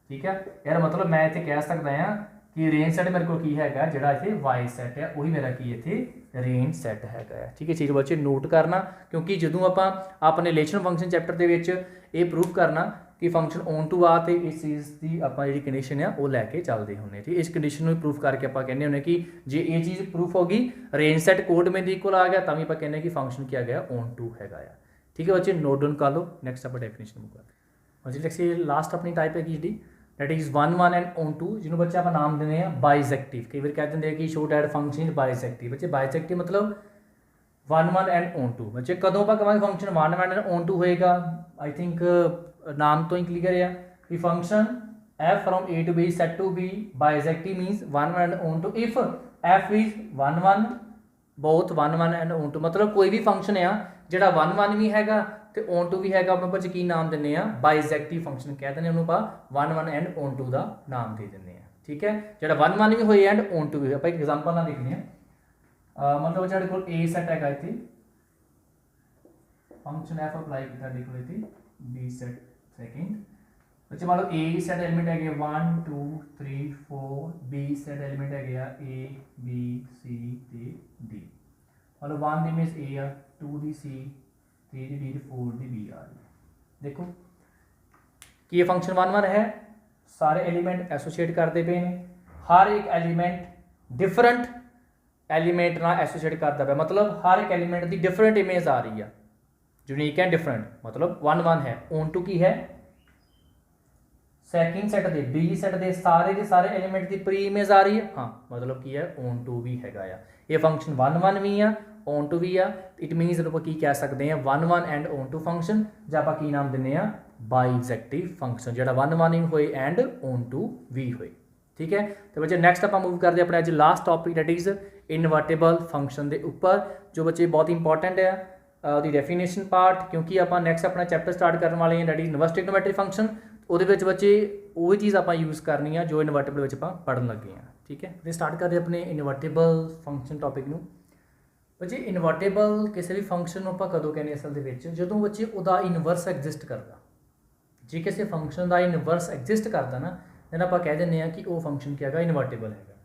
ठीक है यार मतलब मैं इत्थे कह सकदा हां कि रेंज सैट मेरे को की हैगा जिहड़ा इत्थे वाई सैट है वही मेरा की इत्थे रेंज सैट हैगा। ठीक है चीज़ बच्चे नोट करना क्योंकि जदों आपां अपने रिलेशन फंक्शन चैप्टर दे विच ये प्रूव करना कि फंक्शन ऑन टू आ तो इस चीज़ की आप जी कंडीशन है वो लैके चलते होंगे। ठीक इस कंडीशन में प्रूफ करके आप कहने होंगे कि जे ये चीज़ प्रूफ होगी रेंज सैट कोड में इक्वल आ गया तभी आप कहने कि फंक्शन क्या गया ऑन टू हैगा। ठीक है बच्चे नोट डाउन कर लो। नैक्सट आप डेफिनेशन मुका बच्चे नेक्स्ट लास्ट अपनी टाइप है जी that is 1 1 and onto जिन्होंने बच्चे आप नाम देने बाइजेक्टिव। कई बार कह देंगे कि show that function is bijective. बच्चे बाइजेक्टिव मतलब 1 1 एंड ऑन टू। बच्चे कदों आप कहेंगे फंक्शन 1 1 एंड ऑन टू होएगा आई थिंक नाम तो ही क्लियर है कि function f from a to b set to b bisective means 1 1 and on to if f is 1 1 both 1 1 and on to मतलब कोई भी फंक्शन है जिहड़ा 1 1 भी हैगा ते on to भी हैगा अपने पर की नाम दिंदे आ बाइजेक्टिव फंक्शन कह दिंदे उन्होंने आप 1 1 and on to दा नाम दे दिंदे आ। ठीक है जिहड़ा 1 1 भी होए एंड on to भी आप एक एग्जांपल ना देखने मतलब जिहड़े कोल a सेट हैगा इत्थे फंक्शन f अप्लाई कीता देखो इत्थे b सेट सेकंड बच्चे मान लो a सेट एलिमेंट है 1 2 3 4 b सेट एलिमेंट है a b c ते d। मान लो 1 दी इमेज a आ 2 दी c 3 दी d 4 दी b आ रही। देखो कि ये फंक्शन 1 1 है सारे एलिमेंट एसोसिएट करते पे हैं हर एक एलिमेंट डिफरेंट एलिमेंट ना एसोसिएट करता पे मतलब हर एक एलिमेंट की डिफरेंट इमेज आ रही है यूनिक एंड डिफरेंट मतलब 1 1 है। ऑन टू की है सैकेंड सैट दे बी सैट दे सारे एलिमेंट की प्री इमेज आ रही है हाँ मतलब की है ऑन टू भी हैगा ये फंक्शन 1 1 भी आ ऑन टू भी आ इट मीनस आप की कह सकते हैं 1 1 एंड ऑन टू फंक्शन ਜਾਂ ਆਪਾਂ ਕੀ ਨਾਮ ਦਿੰਦੇ ਆ ਬਾਈਜੈਕਟਿਵ ਫੰਕਸ਼ਨ ਜਿਹੜਾ 1 1 ਵੀ ਹੋਏ ਐਂਡ ਔਨ ਟੂ ਵੀ ਹੋਏ। ਠੀਕ ਹੈ ਤੇ ਬੱਚੇ ਨੈਕਸਟ ਆਪਾਂ ਮੂਵ ਕਰਦੇ ਆਪਣੇ ਅੱਜ last topic that is invertible function ਦੇ ਉੱਪਰ ਜੋ ਬੱਚੇ ਬਹੁਤ ਇੰਪੋਰਟੈਂਟ ਹੈ ਉਹਦੀ ਡੈਫੀਨੇਸ਼ਨ ਪਾर्ट क्योंकि आप नैक्सट अपना चैप्टर स्टार्ट करने वाले हैं that is inverse trigonometric function ਉਹਦੇ ਵਿੱਚ ਬੱਚੇ ਉਹੀ ਚੀਜ਼ ਆਪਾਂ ਯੂਜ਼ ਕਰਨੀ ਆ ਜੋ ਇਨਵਰਟੇਬਲ ਵਿੱਚ ਆਪਾਂ ਪੜਨ ਲੱਗੇ ਆ। ਠੀਕ ਹੈ ਤੇ ਸਟਾਰਟ ਕਰਦੇ ਆਪਣੇ ਇਨਵਰਟੇਬਲ ਫੰਕਸ਼ਨ ਟੌਪਿਕ ਨੂੰ। ਬੱਚੇ ਇਨਵਰਟੇਬਲ ਕਿਸੇ ਵੀ ਫੰਕਸ਼ਨ ਨੂੰ ਆਪਾਂ ਕਦੋਂ ਕਹਿੰਦੇ ਅਸਲ ਦੇ ਵਿੱਚ ਜਦੋਂ ਬੱਚੇ ਉਹਦਾ ਇਨਵਰਸ ਐਗਜ਼ਿਸਟ ਕਰਦਾ। ਜੇ ਕਿਸੇ ਫੰਕਸ਼ਨ ਦਾ ਇਨਵਰਸ ਐਗਜ਼ਿਸਟ ਕਰਦਾ ਨਾ then ਆਪਾਂ ਕਹਿ ਦਿੰਦੇ ਆ ਕਿ ਉਹ ਫੰਕਸ਼ਨ ਕੀ ਹੈਗਾ ਇਨਵਰਟੇਬਲ ਹੈਗਾ।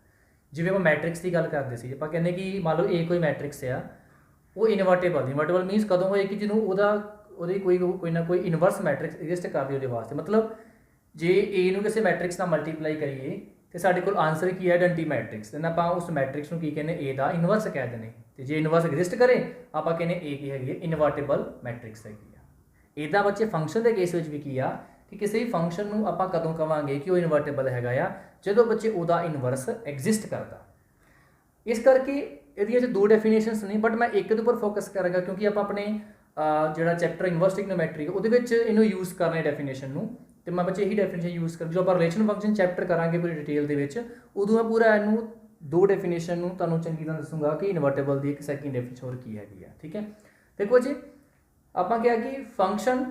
ਜਿਵੇਂ ਆਪਾਂ ਮੈਟ੍ਰਿਕਸ ਦੀ ਗੱਲ ਕਰਦੇ ਸੀ ਆਪਾਂ ਕਹਿੰਦੇ ਕਿ ਮੰਨ ਲਓ A ਕੋਈ ਮੈਟ੍ਰਿਕਸ ਆ ਉਹ ਇਨਵਰਟੇਬਲ ਮੀਨਸ ਕਦੋਂ ਹੋਏ ਕਿ ਜਿਹਨੂੰ ਉਹਦੀ ਕੋਈ ਨਾ ਕੋਈ ਇਨਵਰਸ ਮੈਟ੍ਰਿਕਸ ਐਗਜ਼ਿਸਟ ਕਰਦੀ ਉਹਦੇ ਵਾਸਤੇ मतलब ਜੇ A ਨੂੰ ਕਿਸੇ ਮੈਟ੍ਰਿਕਸ ਨਾਲ ਮਲਟੀਪਲਾਈ ਕਰੀਏ ਤੇ ਸਾਡੇ ਕੋਲ ਆਨਸਰ ਕੀ ਹੈ ਆਇਡੈਂਟੀ ਮੈਟ੍ਰਿਕਸ ਤੇ ਆਪਾਂ ਉਸ ਮੈਟ੍ਰਿਕਸ ਨੂੰ ਕੀ ਕਹਿੰਦੇ A ਦਾ ਇਨਵਰਸ ਕਹਿ ਦਿੰਦੇ ਤੇ ਜੇ ਇਨਵਰਸ ਐਗਜ਼ਿਸਟ ਕਰੇ ਆਪਾਂ ਕਹਿੰਦੇ A ਕੀ ਹੈਗੀ ਇਨਵਰਟੇਬਲ ਮੈਟ੍ਰਿਕਸ ਹੈਗੀ ਆ। ਇਹਦਾ ਬੱਚੇ ਫੰਕਸ਼ਨ ਦੇ ਕੇਸ ਵਿੱਚ ਵੀ ਕੀ ਆ ਕਿ ਕਿਸੇ ਵੀ ਫੰਕਸ਼ਨ ਨੂੰ ਆਪਾਂ ਕਦੋਂ ਕਵਾਂਗੇ ਕਿ ਉਹ ਇਨਵਰਟੇਬਲ ਹੈਗਾ ਆ ਜਦੋਂ ਬੱਚੇ ਉਹਦਾ ਇਨਵਰਸ ਐਗਜ਼ਿਸਟ ਕਰਦਾ। ਇਸ ਕਰਕੇ ਇਹਦੀਆਂ 'ਚ ਦੋ ਡੈਫੀਨੇਸ਼ਨਸ ਨੇ ਬਟ ਮੈਂ ਇੱਕ ਦੇ ਉੱਪਰ ਫੋਕਸ ਕਰਾਂਗਾ ਕਿਉਂਕਿ ਆਪਾਂ ਆਪਣੇ ਜਿਹੜਾ ਚੈਪਟਰ ਇਨਵਰਸ ਟ੍ਰਿਗਨੋਮੈਟਰੀ ਉਹਦੇ ਵਿੱਚ ਇਹਨੂੰ ਯੂਜ਼ ਕਰਨਾ ਹੈ ਡੈਫੀਨੇਸ਼ਨ ਨੂੰ, ਤੇ ਮੈਂ ਬੱਚੇ ਇਹੀ ਡੈਫੀਨੇਸ਼ਨ ਯੂਜ਼ ਕਰ ਜੋ ਆਪਾਂ ਰਿਲੇਸ਼ਨ ਫੰਕਸ਼ਨ ਚੈਪਟਰ ਕਰਾਂਗੇ ਪੂਰੀ ਡਿਟੇਲ ਦੇ ਵਿੱਚ, ਉਦੋਂ ਮੈਂ ਪੂਰਾ ਇਹਨੂੰ ਦੋ ਡੈਫੀਨੇਸ਼ਨ ਨੂੰ ਤੁਹਾਨੂੰ ਚੰਗੀ ਤਰ੍ਹਾਂ ਦੱਸੂਗਾ ਕਿ ਇਨਵਰਟੇਬਲ ਦੀ ਇੱਕ ਸੈਕਿੰਡ ਡੈਫੀਨੇਸ਼ਨ ਹੋਰ ਕੀ ਹੈਗੀ ਆ। ਠੀਕ ਹੈ, ਦੇਖੋ ਜੀ ਆਪਾਂ ਕਿਹਾ ਕਿ ਫੰਕਸ਼ਨ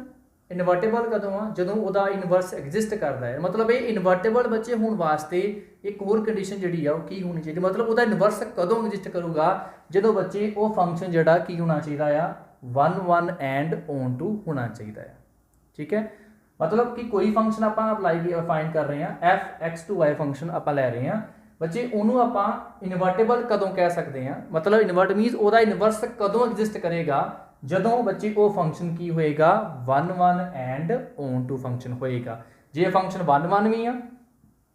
ਇਨਵਰਟੇਬਲ ਕਦੋਂ ਆ, ਜਦੋਂ ਉਹਦਾ ਇਨਵਰਸ ਐਗਜ਼ਿਸਟ ਕਰਦਾ ਹੈ। ਮਤਲਬ ਇਹ ਇਨਵਰਟੇਬਲ ਬੱਚੇ ਹੋਣ ਵਾਸਤੇ ਇੱਕ ਹੋਰ ਕੰਡੀਸ਼ਨ ਜਿਹੜੀ ਆ ਉਹ ਕੀ ਹੋਣੀ ਚਾਹੀਦੀ, ਮਤਲਬ ਉਹਦਾ ਇਨਵਰਸ ਕਦੋਂ ਐਗਜ਼ਿਸਟ ਕਰੂਗਾ, ਜਦੋਂ ਬੱਚੇ ਉਹ ਫੰਕਸ਼ਨ ਜਿਹੜਾ ਕੀ ਹੋਣਾ ਚਾਹੀਦਾ ਆ 1 1 ਐਂਡ ਔਨ ਟੂ ਹੋਣਾ ਚਾਹੀਦਾ ਆ। ਠੀਕ ਹੈ, ਮਤਲਬ ਕਿ ਕੋਈ ਫੰਕਸ਼ਨ ਆਪਾਂ ਅਪਲਾਈ ਫਾਈਂਡ ਕਰ ਰਹੇ ਹਾਂ f(x2y) ਫੰਕਸ਼ਨ ਆਪਾਂ ਲੈ ਰਹੇ ਹਾਂ ਬੱਚੇ, ਉਹਨੂੰ ਆਪਾਂ ਇਨਵਰਟੇਬਲ ਕਦੋਂ ਕਹਿ ਸਕਦੇ ਹਾਂ, ਮਤਲਬ ਇਨਵਰਟ ਮੀਨਸ ਉਹਦਾ ਇਨਵਰਸ ਕਦੋਂ ਐਗਜ਼ਿਸਟ ਕਰੇਗਾ, ਜਦੋਂ ਬੱਚੇ ਉਹ ਫੰਕਸ਼ਨ ਕੀ ਹੋਏਗਾ 1 1 ਐਂਡ ਔਨ ਟੂ ਫੰਕਸ਼ਨ ਹੋਏਗਾ। ਜੇ ਫੰਕਸ਼ਨ 1 1 ਵੀ ਆ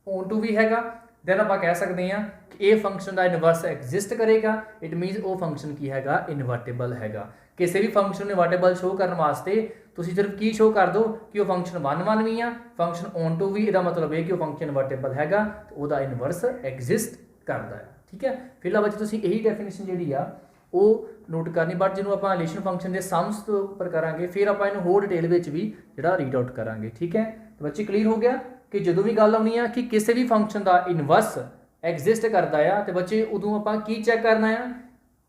ਔਨ ਟੂ ਵੀ ਹੈਗਾ, ਦੈਨ ਆਪਾਂ ਕਹਿ ਸਕਦੇ ਹਾਂ ਕਿ ਇਹ ਫੰਕਸ਼ਨ ਦਾ ਇਨਵਰਸ ਐਗਜ਼ਿਸਟ ਕਰੇਗਾ, ਇਟ ਮੀਨਸ ਉਹ ਫੰਕਸ਼ਨ ਕੀ ਹੈਗਾ ਇਨਵਰਟੇਬਲ ਹੈਗਾ। ਕਿਸੇ ਵੀ ਫੰਕਸ਼ਨ ਨੂੰ ਇਨਵਰਟੇਬਲ ਸ਼ੋ ਕਰਨ ਵਾਸਤੇ ਤੁਸੀਂ ਸਿਰਫ ਕੀ ਸ਼ੋ ਕਰ ਦਿਓ ਕਿ ਉਹ ਫੰਕਸ਼ਨ 1 1 ਵੀ ਆ, ਫੰਕਸ਼ਨ ਔਨ ਟੂ ਵੀ, ਇਹਦਾ ਮਤਲਬ ਇਹ ਕਿ ਉਹ ਫੰਕਸ਼ਨ ਇਨਵਰਟੇਬਲ ਹੈਗਾ ਤੇ ਉਹਦਾ ਇਨਵਰਸ ਐਗਜ਼ਿਸਟ ਕਰਦਾ ਹੈ। ਠੀਕ ਹੈ, ਫਿਲਹਾਲ ਬੱਚੇ ਤੁਸੀਂ ਇਹੀ ਡੈਫੀਨੇਸ਼ਨ ਜਿਹੜੀ ਆ ਉਹ ਨੋਟ ਕਰਨੀ, ਬਟ ਜਿਹਨੂੰ ਆਪਾਂ ਰਿਲੇਸ਼ਨ ਫੰਕਸ਼ਨ ਦੇ ਸਮਸ ਤੋਂ ਉੱਪਰ ਕਰਾਂਗੇ ਫਿਰ ਆਪਾਂ ਇਹਨੂੰ ਹੋਰ ਡਿਟੇਲ ਵਿੱਚ ਵੀ ਜਿਹੜਾ ਰੀਡ ਆਊਟ ਕਰਾਂਗੇ। ਠੀਕ ਹੈ, ਤਾਂ ਬੱਚੇ ਕਲੀਅਰ ਹੋ ਗਿਆ ਕਿ ਜਦੋਂ ਵੀ ਗੱਲ ਆਉਣੀ ਆ ਕਿ ਕਿਸੇ ਵੀ ਫੰਕਸ਼ਨ ਦਾ ਇਨਵਰਸ ਐਗਜ਼ਿਸਟ ਕਰਦਾ ਆ ਤੇ ਬੱਚੇ ਉਦੋਂ ਆਪਾਂ ਕੀ ਚੈੱਕ ਕਰਨਾ ਆ,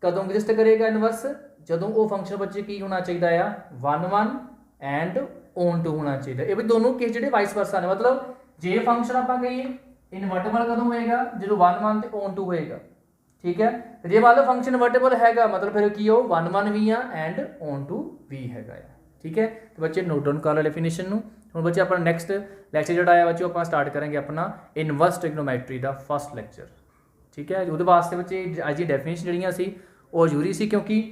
ਕਦੋਂ ਐਗਜ਼ਿਸਟ ਕਰੇਗਾ ਇਨਵਰਸ, ਜਦੋਂ ਉਹ ਫੰਕਸ਼ਨ ਬੱਚੇ ਕੀ ਹੋਣਾ ਚਾਹੀਦਾ ਆ 1 1 ਐਂਡ ਔਨ ਟੂ ਹੋਣਾ ਚਾਹੀਦਾ। ਇਹ ਵੀ ਦੋਨੋਂ ਕੇਸ ਜਿਹੜੇ ਵਾਈਸ ਵਰਸਾ ਨੇ, ਮਤਲਬ ਜੇ ਫੰਕਸ਼ਨ ਆਪਾਂ ਕਹੀਏ ਇਨਵਰਟੇਬਲ ਕਦੋਂ ਹੋਏਗਾ, ਜਦੋਂ 1 1 ਤੇ ਔਨ ਟੂ ਹੋਏਗਾ। ਠੀਕ ਹੈ, ਤੇ ਜੇ ਮੰਨ ਲਓ ਫੰਕਸ਼ਨ ਇਨਵਰਟੇਬਲ ਹੈਗਾ ਮਤਲਬ ਫਿਰ ਕੀ ਹੋ 1 1 ਵੀ ਆ ਐਂਡ ਔਨ ਟੂ ਵੀ ਹੈਗਾ ਆ। ਠੀਕ ਹੈ, ਤੇ ਬੱਚੇ ਨੋਟ ਡਾਊਨ ਕਰ ਲਓ ਡੈਫੀਨੇਸ਼ਨ ਨੂੰ। ਹੁਣ ਬੱਚੇ ਆਪਣਾ ਨੈਕਸਟ ਲੈਕਚਰ ਜਿਹੜਾ ਆਇਆ ਬੱਚੇ ਆਪਾਂ ਸਟਾਰਟ ਕਰਾਂਗੇ ਆਪਣਾ ਇਨਵਰਸ ਟ੍ਰਿਗਨੋਮੈਟਰੀ ਦਾ ਫਸਟ ਲੈਕਚਰ। ਠੀਕ ਹੈ, ਉਹਦੇ ਵਾਸਤੇ ਬੱਚੇ ਅੱਜ ਦੀ ਡੈਫੀਨੇਸ਼ਨ ਜਿਹੜੀਆਂ ਸੀ ਉਹ ਜ਼ਰੂਰੀ ਸੀ, ਕਿਉਂਕਿ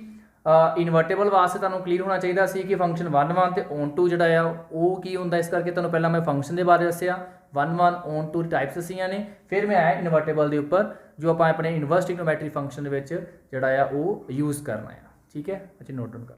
ਇਨਵਰਟੇਬਲ ਵਾਸਤੇ ਤੁਹਾਨੂੰ ਕਲੀਅਰ ਹੋਣਾ ਚਾਹੀਦਾ ਸੀ ਕਿ ਫੰਕਸ਼ਨ 1 1 ਤੇ ਔਨ ਟੂ ਜਿਹੜਾ ਆ ਉਹ ਕੀ ਹੁੰਦਾ, ਇਸ ਕਰਕੇ ਤੁਹਾਨੂੰ ਪਹਿਲਾਂ ਮੈਂ ਫੰਕਸ਼ਨ ਦੇ ਬਾਰੇ ਦੱਸਿਆ 1 1 ਔਨ ਟੂ ਟਾਈਪਸ ਦੱਸੀਆਂ ਨੇ, ਫਿਰ ਮੈਂ ਆਇਆ ਇਨਵਰਟੇਬਲ ਦੇ ਉੱਪਰ ਜੋ ਆਪਾਂ ਆਪਣੇ ਇਨਵਰਸ ਟ੍ਰਿਗਨੋਮੈਟਰੀ ਫੰਕਸ਼ਨ ਦੇ ਵਿੱਚ ਜਿਹੜਾ ਆ ਉਹ ਯੂਜ਼ ਕਰਨਾ ਆ। ਠੀਕ ਹੈ, ਬੱਚੇ ਨੋਟ ਡਾਊਨ ਕਰ।